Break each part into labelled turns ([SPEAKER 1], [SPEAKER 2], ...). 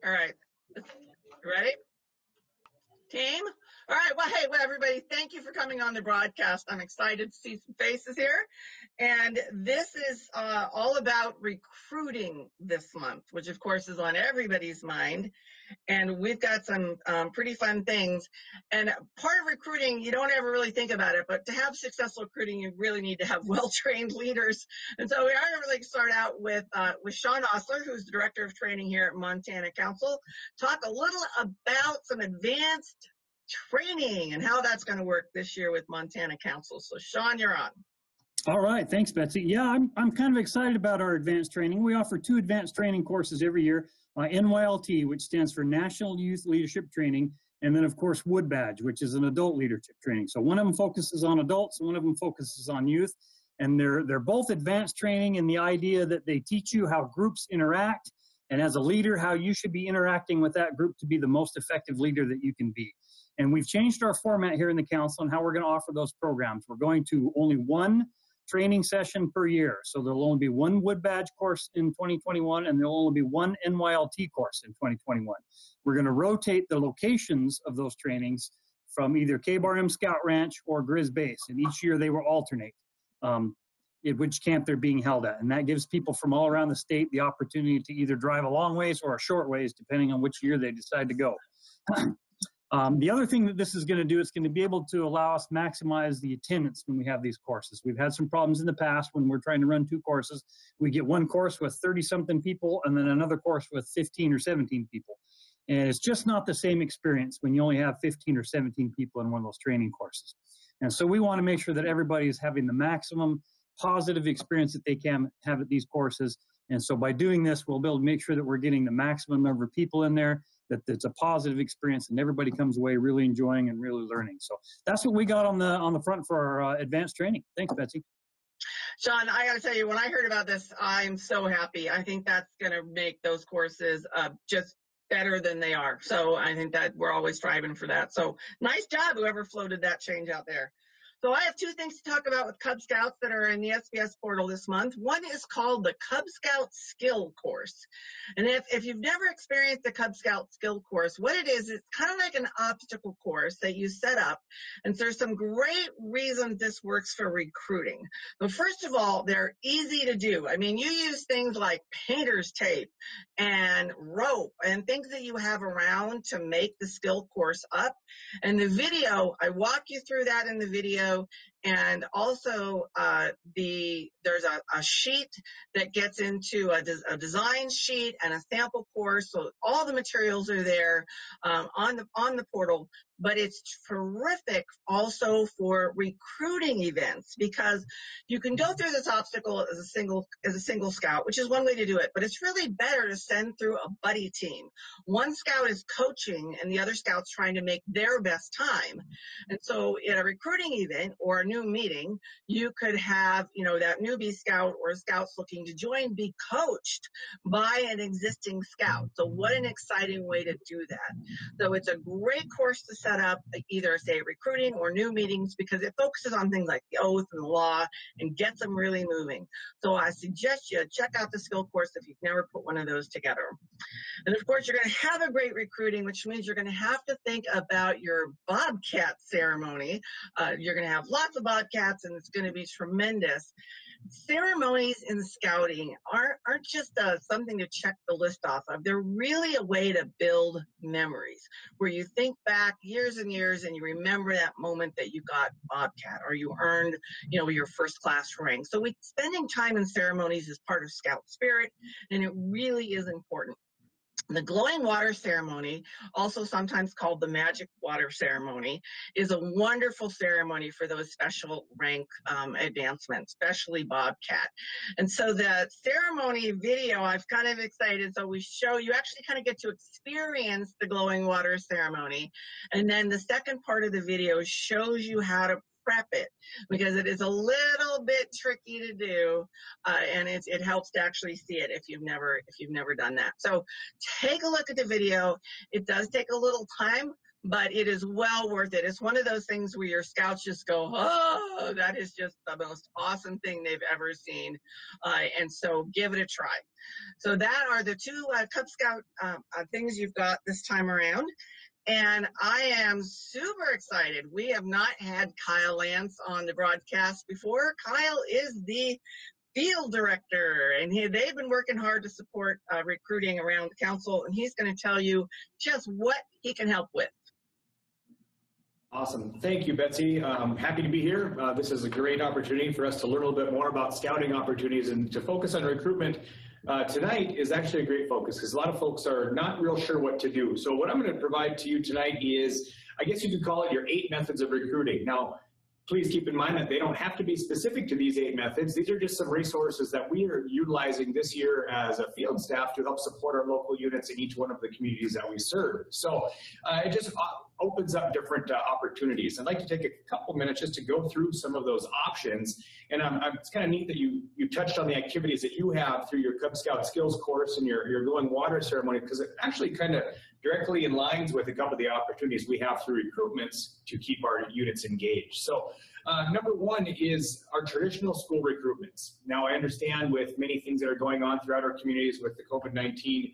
[SPEAKER 1] All right. Ready? Team? All right. Well, hey, everybody, thank you for coming on the broadcast. I'm excited to see some faces here. And this is all about recruiting this month, which, of course, is on everybody's mind. And we've got some pretty fun things. And part of recruiting, you don't ever really think about it, but to have successful recruiting, you really need to have well-trained leaders. And so we are going to really start out with Sean Osler, who's the Director of Training here at Montana Council, talk a little about some advanced training and how that's going to work this year with Montana Council. So Sean, you're on.
[SPEAKER 2] All right, thanks, Betsy. Yeah, I'm kind of excited about our advanced training. We offer 2 advanced training courses every year, NYLT, which stands for National Youth Leadership Training, and then, of course, Wood Badge, which is an adult leadership training. So one of them focuses on adults, and one of them focuses on youth, and they're both advanced training in the idea that they teach you how groups interact, and as a leader, how you should be interacting with that group to be the most effective leader that you can be. And we've changed our format here in the council and how we're going to offer those programs. We're going to only one training session per year. So there'll only be one Wood Badge course in 2021, and there'll only be one NYLT course in 2021. We're going to rotate the locations of those trainings from either K-Bar-M Scout Ranch or Grizz Base, and each year they will alternate at which camp they're being held at. And that gives people from all around the state the opportunity to either drive a long ways or a short ways, depending on which year they decide to go. The other thing that this is going to do, it's going to be able to allow us to maximize the attendance when we have these courses. We've had some problems in the past when we're trying to run 2 courses. We get one course with 30-something people and then another course with 15 or 17 people. And it's just not the same experience when you only have 15 or 17 people in one of those training courses. And so we want to make sure that everybody is having the maximum positive experience that they can have at these courses. And so by doing this, we'll be able to make sure that we're getting the maximum number of people in there, that it's a positive experience and everybody comes away really enjoying and really learning. So that's what we got on the front for our advanced training. Thanks, Betsy.
[SPEAKER 1] Sean, I got to tell you, when I heard about this, I'm so happy. I think that's going to make those courses just better than they are. So I think that we're always striving for that. So nice job, whoever floated that change out there. So I have 2 things to talk about with Cub Scouts that are in the SBS portal this month. One is called the Cub Scout Skill Course. And if you've never experienced the Cub Scout Skill Course, what it is, it's kind of like an obstacle course that you set up. And so there's some great reasons this works for recruiting. But first of all, they're easy to do. I mean, you use things like painter's tape and rope and things that you have around to make the skill course up. And the video, I walk you through that in the video. And also there's a sheet that gets into a design sheet and a sample course. So all the materials are there on the portal. But it's terrific also for recruiting events because you can go through this obstacle as a single scout, which is one way to do it. But it's really better to send through a buddy team. One scout is coaching and the other scout's trying to make their best time. And so in a recruiting event or a new meeting, you could have, that newbie scout or scouts looking to join be coached by an existing scout. So what an exciting way to do that. So it's a great course to set up either say recruiting or new meetings because it focuses on things like the oath and the law and gets them really moving. So I suggest you check out the skill course if you've never put one of those together. And of course, you're going to have a great recruiting, which means you're going to have to think about your Bobcat ceremony. You're going to have lots of Bobcats and it's going to be tremendous. Ceremonies in scouting aren't just something to check the list off of. They're really a way to build memories where you think back years and years and you remember that moment that you got Bobcat or you earned, your first class rank. So spending time in ceremonies is part of Scout spirit and it really is important. The glowing water ceremony, also sometimes called the magic water ceremony, is a wonderful ceremony for those special rank advancements, especially Bobcat. And so the ceremony video, I've kind of excited. So we show you actually kind of get to experience the glowing water ceremony. And then the second part of the video shows you how to prep it because it is a little bit tricky to do and it helps to actually see it if you've never done that. So take a look at the video. It does take a little time, but it is well worth it. It's one of those things where your scouts just go, oh, that is just the most awesome thing they've ever seen. And so give it a try. So that are the two Cub Scout things you've got this time around. And I am super excited. We have not had Kyle Lance on the broadcast before. Kyle is the field director, and they've been working hard to support recruiting around the council, and he's going to tell you just what he can help with.
[SPEAKER 3] Awesome. Thank you, Betsy. I'm happy to be here. This is a great opportunity for us to learn a little bit more about scouting opportunities and to focus on recruitment. Tonight is actually a great focus because a lot of folks are not real sure what to do. So what I'm going to provide to you tonight is, I guess you could call it your 8 methods of recruiting. Now, please keep in mind that they don't have to be specific to these 8 methods. These are just some resources that we are utilizing this year as a field staff to help support our local units in each one of the communities that we serve. So it just opens up different opportunities. I'd like to take a couple minutes just to go through some of those options. And it's kind of neat that you touched on the activities that you have through your Cub Scout skills course and your glowing water ceremony, because it actually kind of directly in lines with a couple of the opportunities we have through recruitments to keep our units engaged. So number one is our traditional school recruitments. Now, I understand with many things that are going on throughout our communities with the COVID-19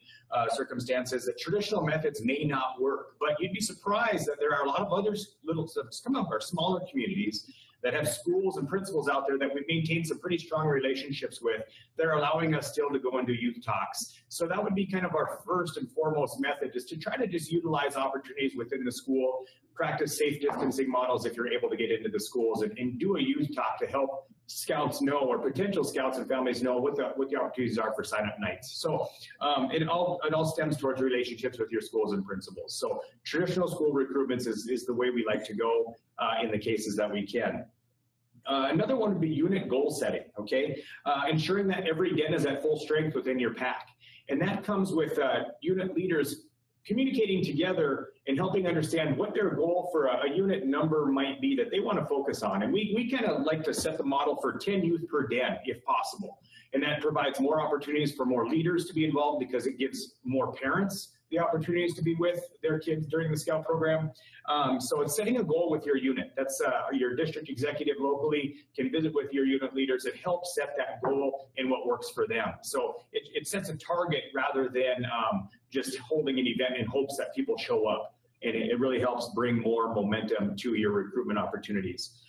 [SPEAKER 3] circumstances that traditional methods may not work, but you'd be surprised that there are a lot of other some of our smaller communities that have schools and principals out there that we maintain some pretty strong relationships with that are allowing us still to go and do youth talks. So that would be kind of our first and foremost method, is to try to just utilize opportunities within the school, practice safe distancing models if you're able to get into the schools, and do a youth talk to help scouts know, or potential scouts and families know, what the opportunities are for sign-up nights. So it all stems towards relationships with your schools and principals. So traditional school recruitments is the way we like to go in the cases that we can. Another one would be unit goal setting, okay? Ensuring that every den is at full strength within your pack. And that comes with unit leaders communicating together and helping understand what their goal for a unit number might be that they want to focus on. And we kind of like to set the model for 10 youth per den if possible. And that provides more opportunities for more leaders to be involved because it gives more parents the opportunities to be with their kids during the Scout program. So it's setting a goal with your unit. That's your district executive locally can visit with your unit leaders and help set that goal and what works for them. So it sets a target rather than just holding an event in hopes that people show up. And it really helps bring more momentum to your recruitment opportunities.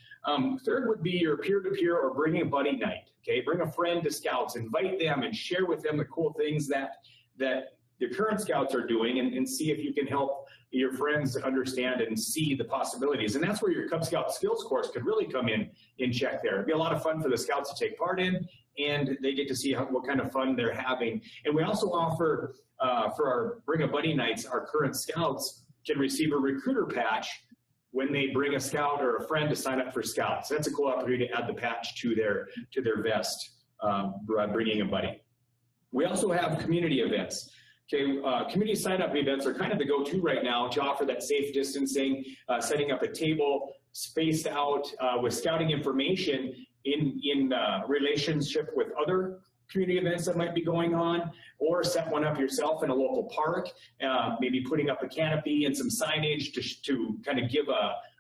[SPEAKER 3] Third would be your peer-to-peer or bringing a buddy night. Okay, bring a friend to Scouts, invite them and share with them the cool things that the current Scouts are doing, and see if you can help your friends understand and see the possibilities. And that's where your Cub Scout skills course could really come in check there. It'd be a lot of fun for the Scouts to take part in, and they get to see what kind of fun they're having. And we also offer, for our Bring a Buddy nights, our current Scouts can receive a recruiter patch when they bring a Scout or a friend to sign up for Scouts. That's a cool opportunity to add the patch to their vest, bringing a buddy. We also have community events. Okay, community sign-up events are kind of the go-to right now to offer that safe distancing, setting up a table spaced out with scouting information in relationship with other community events that might be going on, or set one up yourself in a local park, maybe putting up a canopy and some signage to kind of give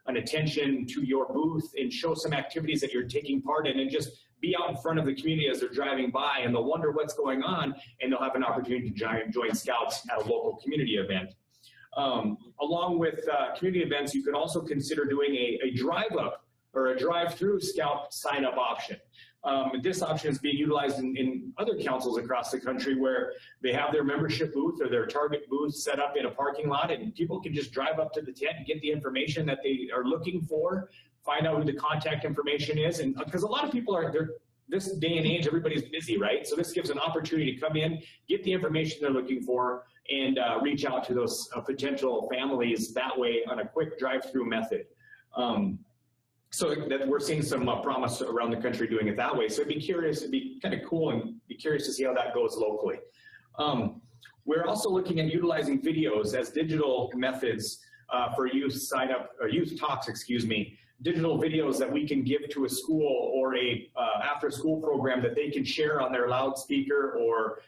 [SPEAKER 3] an attention to your booth and show some activities that you're taking part in, and just be out in front of the community as they're driving by, and they'll wonder what's going on, and they'll have an opportunity to join Scouts at a local community event. Along with community events, you can also consider doing a drive-up or a drive-through Scout sign-up option. This option is being utilized in other councils across the country where they have their membership booth or their target booth set up in a parking lot, and people can just drive up to the tent and get the information that they are looking for, find out who the contact information is. And because a lot of people this day and age, everybody's busy, right? So this gives an opportunity to come in, get the information they're looking for, and reach out to those potential families that way on a quick drive-through method. So that we're seeing some promise around the country doing it that way. So it'd be kind of cool, and be curious to see how that goes locally. We're also looking at utilizing videos as digital methods for youth talks, digital videos that we can give to a school or a after-school program that they can share on their loudspeaker, or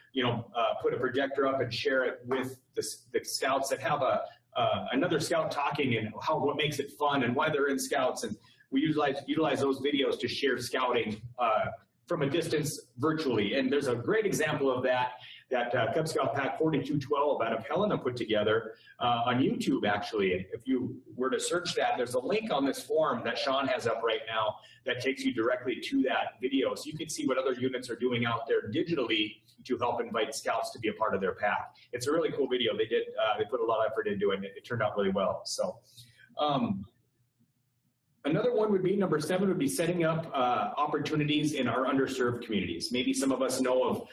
[SPEAKER 3] put a projector up and share it with the Scouts that have a another scout talking and what makes it fun and why they're in scouts. And we utilize those videos to share scouting from a distance virtually. And there's a great example of that Cub Scout Pack 4212 out of Helena put together on YouTube, actually. If you were to search that, there's a link on this form that Sean has up right now that takes you directly to that video. So you can see what other units are doing out there digitally to help invite scouts to be a part of their pack. It's a really cool video. They put a lot of effort into it, and it turned out really well. So another one would be, number 7 would be setting up opportunities in our underserved communities. Maybe some of us know of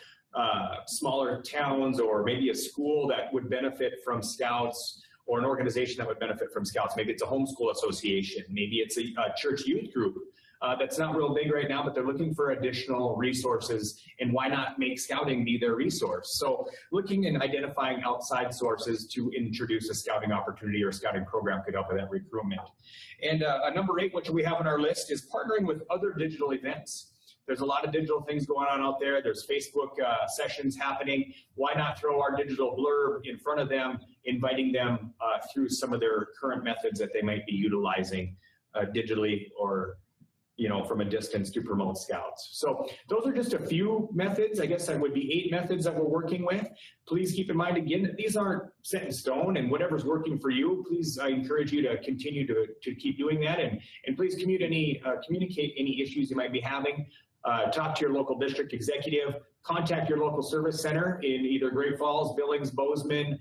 [SPEAKER 3] smaller towns, or maybe a school that would benefit from scouts, or an organization that would benefit from scouts. Maybe it's a homeschool association. Maybe it's a church youth group that's not real big right now, but they're looking for additional resources, and why not make scouting be their resource? So looking and identifying outside sources to introduce a scouting opportunity or a scouting program could help with that recruitment. And number 8, which we have on our list, is partnering with other digital events. There's a lot of digital things going on out there. There's Facebook sessions happening. Why not throw our digital blurb in front of them, inviting them through some of their current methods that they might be utilizing digitally, or from a distance, to promote scouts. So those are just a few methods. I guess that would be 8 methods that we're working with. Please keep in mind, again, that these aren't set in stone, and whatever's working for you, please, I encourage you to continue to keep doing that, and please communicate any issues you might be having. Talk to your local district executive, contact your local service center in either Great Falls, Billings, Bozeman,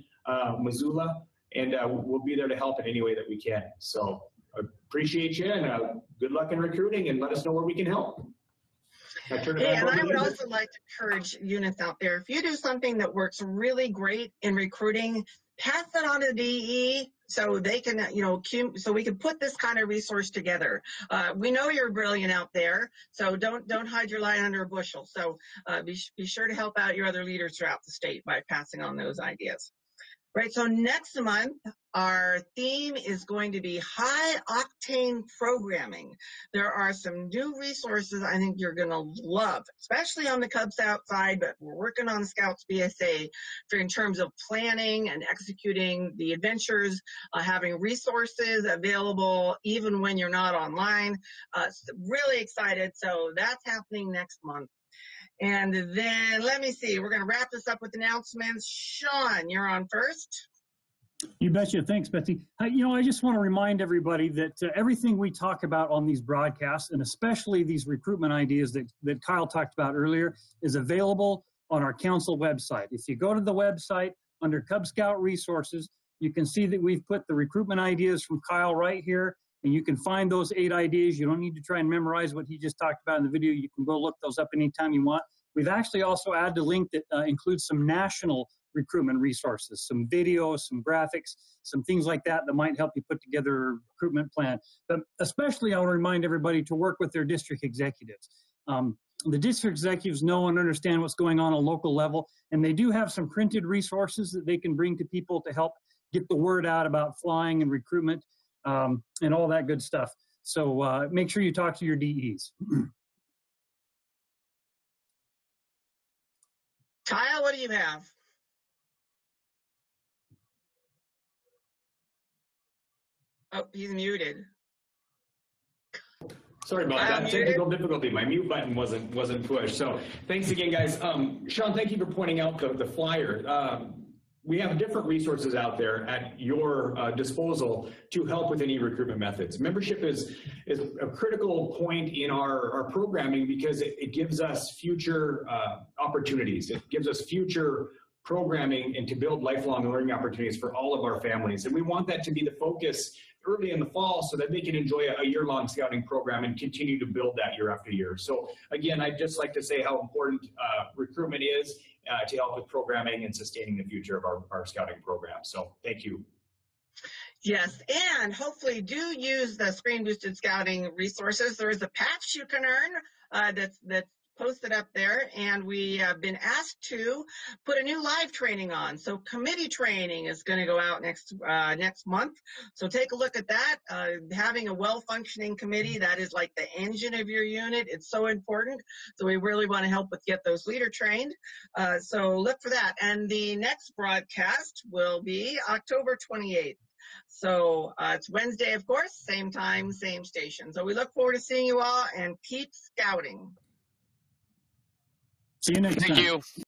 [SPEAKER 3] Missoula, and we'll be there to help in any way that we can. So appreciate you, and good luck in recruiting, and let us know where we can help.
[SPEAKER 1] And I would also like to encourage units out there, if you do something that works really great in recruiting, pass it on to the DE so they can, so we can put this kind of resource together. We know you're brilliant out there, so don't hide your light under a bushel. So be sure to help out your other leaders throughout the state by passing on those ideas. Right, so next month, our theme is going to be high-octane programming. There are some new resources I think you're going to love, especially on the Cub Scout side, but we're working on Scouts BSA in terms of planning and executing the adventures, having resources available even when you're not online. Really excited, so that's happening next month. And then, let me see, we're going to wrap this up with announcements. Sean, you're on first.
[SPEAKER 2] You betcha. Thanks, Betsy. I just want to remind everybody that everything we talk about on these broadcasts, and especially these recruitment ideas that Kyle talked about earlier, is available on our council website. If you go to the website under Cub Scout Resources, you can see that we've put the recruitment ideas from Kyle right here, and you can find those 8 ideas. You don't need to try and memorize what he just talked about in the video. You can go look those up anytime you want. We've actually also added a link that includes some national recruitment resources, some videos, some graphics, some things like that might help you put together a recruitment plan. But especially, I want to remind everybody to work with their district executives. The district executives know and understand what's going on a local level, and they do have some printed resources that they can bring to people to help get the word out about flying and recruitment. And all that good stuff. So make sure you talk to your DEs.
[SPEAKER 1] Kyle, what do you have? Oh, he's muted.
[SPEAKER 3] Sorry about that. Technical difficulty. My mute button wasn't pushed. So thanks again, guys. Sean, thank you for pointing out the flyer. We have different resources out there at your disposal to help with any recruitment methods. Membership is a critical point in our programming because it gives us future opportunities. It gives us future programming and to build lifelong learning opportunities for all of our families. And we want that to be the focus early in the fall so that they can enjoy a year-long scouting program and continue to build that year after year. So again, I'd just like to say how important recruitment is to help with programming and sustaining the future of our scouting program. So thank you.
[SPEAKER 1] Yes, and hopefully do use the screen boosted scouting resources. There is a patch you can earn that's posted up there, and we have been asked to put a new live training on. So committee training is going to go out next month. So take a look at that. Having a well-functioning committee, that is like the engine of your unit. It's so important. So we really want to help with get those leader trained. So look for that. And the next broadcast will be October 28th. So it's Wednesday, of course, same time, same station. So we look forward to seeing you all, and keep scouting.
[SPEAKER 2] See you next time.
[SPEAKER 4] Thank you.